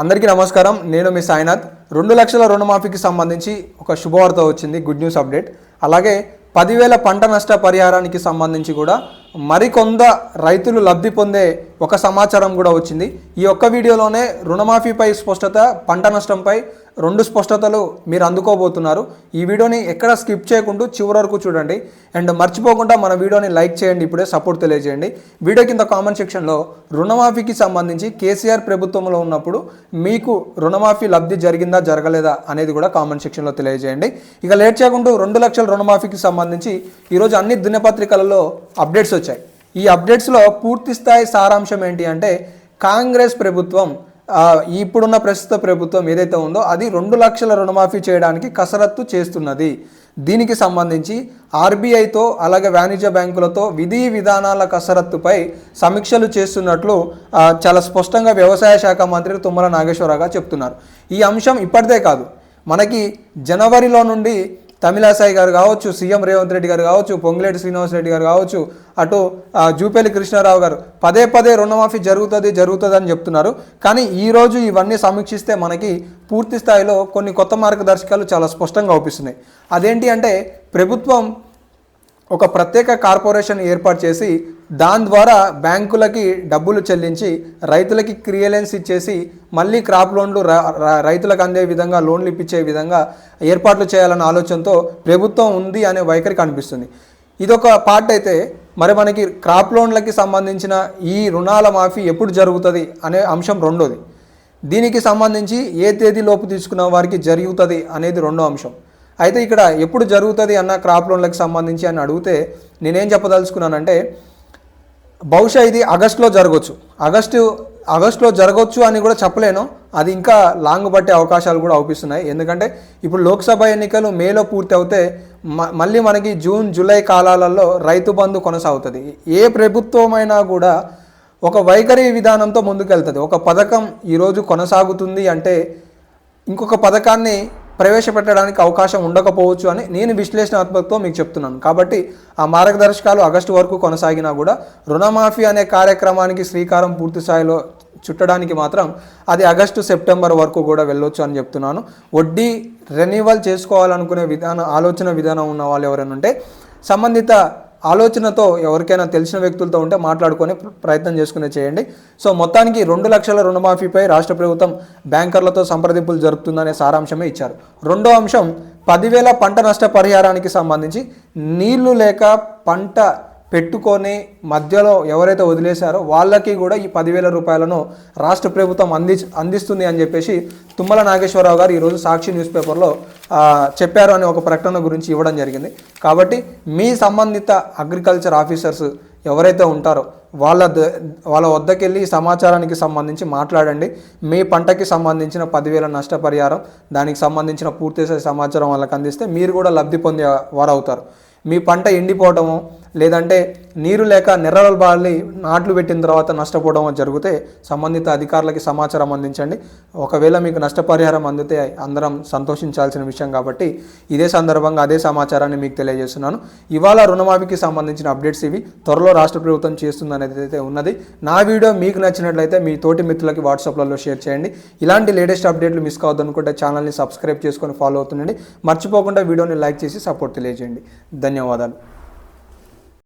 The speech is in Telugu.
అందరికీ నమస్కారం. నేను మీ సాయినాథ్. 2 లక్షల రుణమాఫీకి సంబంధించి ఒక శుభవార్త వచ్చింది, గుడ్ న్యూస్ అప్డేట్. అలాగే 10,000 పంట నష్ట పరిహారానికి సంబంధించి కూడా మరికొంత రైతులు లబ్ధి పొందే ఒక సమాచారం కూడా వచ్చింది. ఈ ఒక్క వీడియోలోనే రుణమాఫీపై స్పష్టత, పంట నష్టంపై 2 స్పష్టతలు మీరు అందుకోబోతున్నారు. ఈ వీడియోని ఎక్కడ స్కిప్ చేయకుండా చివరి వరకు చూడండి. అండ్ మర్చిపోకుండా మన వీడియోని లైక్ చేయండి, ఇప్పుడే సపోర్ట్ తెలియజేయండి. వీడియో కింద కామెంట్ సెక్షన్లో రుణమాఫీకి సంబంధించి కేసీఆర్ ప్రభుత్వంలో ఉన్నప్పుడు మీకు రుణమాఫీ లబ్ధి జరిగిందా జరగలేదా అనేది కూడా కామెంట్ సెక్షన్లో తెలియజేయండి. ఇక లేట్ చేయకుండా 2 లక్షల రుణమాఫీకి సంబంధించి ఈరోజు అన్ని దినపత్రికలలో అప్డేట్స్ వచ్చాయి. ఈ అప్డేట్స్లో పూర్తి స్థాయి సారాంశం ఏంటి అంటే, కాంగ్రెస్ ప్రభుత్వం ఇప్పుడున్న ప్రస్తుత ప్రభుత్వం ఏదైతే ఉందో అది 2 లక్షల రుణమాఫీ చేయడానికి కసరత్తు చేస్తున్నది. దీనికి సంబంధించి ఆర్బీఐతో అలాగే వాణిజ్య బ్యాంకులతో విధి విధానాల కసరత్తుపై సమీక్షలు చేస్తున్నట్లు చాలా స్పష్టంగా వ్యవసాయ శాఖ మంత్రి తుమ్మల నాగేశ్వరరావు గారు చెప్తున్నారు. ఈ అంశం ఇప్పటిదే కాదు, మనకి జనవరిలో నుండి తమిళసాయి గారు కావచ్చు, సీఎం రేవంత్ రెడ్డి గారు కావచ్చు, పొంగులేటి శ్రీనివాస్ రెడ్డి గారు కావచ్చు, అటు జూపల్లి కృష్ణారావు గారు పదే రుణమాఫీ జరుగుతుంది అని చెప్తున్నారు. కానీ ఈరోజు ఇవన్నీ సమీక్షిస్తే మనకి పూర్తి స్థాయిలో కొన్ని కొత్త మార్గదర్శకాలు చాలా స్పష్టంగా అవుపిస్తున్నాయి. అదేంటి అంటే, ప్రభుత్వం ఒక ప్రత్యేక కార్పొరేషన్ ఏర్పాటు చేసి దాని ద్వారా బ్యాంకులకి డబ్బులు చెల్లించి రైతులకి క్లియరెన్స్ ఇచ్చేసి మళ్ళీ క్రాప్ లోన్లు రైతులకు అందే విధంగా లోన్లు ఇప్పించే విధంగా ఏర్పాట్లు చేయాలన్న ఆలోచనతో ప్రభుత్వం ఉంది అనే వైఖరి కనిపిస్తుంది. ఇదొక పార్ట్ అయితే, మరి మనకి క్రాప్ లోన్లకి సంబంధించిన ఈ రుణాల మాఫీ ఎప్పుడు జరుగుతుంది అనే అంశం రెండోది. దీనికి సంబంధించి ఏ తేదీలోపు తీసుకున్న వారికి జరుగుతుంది అనేది రెండో అంశం. అయితే ఇక్కడ ఎప్పుడు జరుగుతుంది అన్న క్రాప్ లోన్లకు సంబంధించి అని అడిగితే నేనేం చెప్పదలుచుకున్నానంటే, బహుశా ఇది ఆగస్టులో జరగవచ్చు. ఆగస్టులో జరగవచ్చు అని కూడా చెప్పలేను, అది ఇంకా లాంగ్ పట్టే అవకాశాలు కూడా అవుపిస్తున్నాయి. ఎందుకంటే ఇప్పుడు లోక్సభ ఎన్నికలు మేలో పూర్తి అవుతే మళ్ళీ మనకి జూన్ జూలై కాలాలలో రైతు బంధు కొనసాగుతుంది. ఏ ప్రభుత్వమైనా కూడా ఒక వైఖరి విధానంతో ముందుకెళ్తుంది. ఒక పథకం ఈరోజు కొనసాగుతుంది అంటే ఇంకొక పథకాన్ని ప్రవేశపెట్టడానికి అవకాశం ఉండకపోవచ్చు అని నేను విశ్లేషణాత్మకతో మీకు చెప్తున్నాను. కాబట్టి ఆ మార్గదర్శకాలు ఆగస్టు వరకు కొనసాగినా కూడా రుణమాఫీ అనే కార్యక్రమానికి శ్రీకారం పూర్తి స్థాయిలో చుట్టడానికి మాత్రం అది ఆగస్టు సెప్టెంబర్ వరకు కూడా వెళ్ళొచ్చు అని చెప్తున్నాను. వడ్డీ రెన్యువల్ చేసుకోవాలనుకునే ఆలోచన విధానం ఉన్న వాళ్ళు ఎవరైనా ఉంటే సంబంధిత ఆలోచనతో ఎవరికైనా తెలిసిన వ్యక్తులతో ఉంటే మాట్లాడుకొని ప్రయత్నం చేసుకునే చేయండి. సో మొత్తానికి 2 లక్షల రుణమాఫీపై రాష్ట్ర ప్రభుత్వం బ్యాంకర్లతో సంప్రదింపులు జరుపుతుందనే సారాంశమే ఇచ్చారు. రెండో అంశం 10,000 పంట నష్ట పరిహారానికి సంబంధించి నీళ్లు లేక పంట పెట్టుకొని మధ్యలో ఎవరైతే వదిలేశారో వాళ్ళకి కూడా ఈ 10,000 రూపాయలను రాష్ట్ర ప్రభుత్వం అందిస్తుంది అని చెప్పేసి తుమ్మల నాగేశ్వరరావు గారు ఈరోజు సాక్షి న్యూస్ పేపర్లో చెప్పారు అని ఒక ప్రకటన గురించి ఇవ్వడం జరిగింది. కాబట్టి మీ సంబంధిత అగ్రికల్చర్ ఆఫీసర్స్ ఎవరైతే ఉంటారో వాళ్ళ వద్దకెళ్ళి ఈ సమాచారానికి సంబంధించి మాట్లాడండి. మీ పంటకి సంబంధించిన 10,000 నష్టపరిహారం, దానికి సంబంధించిన పూర్తి సమాచారం వాళ్ళకి అందిస్తే మీరు కూడా లబ్ధి పొందే వారు అవుతారు. మీ పంట ఎండిపోవడము లేదంటే నీరు లేక నెర్రలు బాలి నాట్లు పెట్టిన తర్వాత నష్టపోవడం జరిగితే సంబంధిత అధికారులకి సమాచారం అందించండి. ఒకవేళ మీకు నష్టపరిహారం అందితే అందరం సంతోషించాల్సిన విషయం కాబట్టి ఇదే సందర్భంగా అదే సమాచారాన్ని మీకు తెలియజేస్తున్నాను. ఇవాళ రుణమాఫీకి సంబంధించిన అప్డేట్స్ ఇవి. త్వరలో రాష్ట్ర ప్రభుత్వం చేస్తుంది అనేది అయితే ఉన్నది. నా వీడియో మీకు నచ్చినట్లయితే మీ తోటి మిత్రులకి వాట్సాప్లలో షేర్ చేయండి. ఇలాంటి లేటెస్ట్ అప్డేట్లు మిస్ కావద్దు అనుకుంటే ఛానల్ని సబ్స్క్రైబ్ చేసుకొని ఫాలో అవుతుండండి. మర్చిపోకుండా వీడియోని లైక్ చేసి సపోర్ట్ తెలియజేయండి. ధన్యవాదాలు.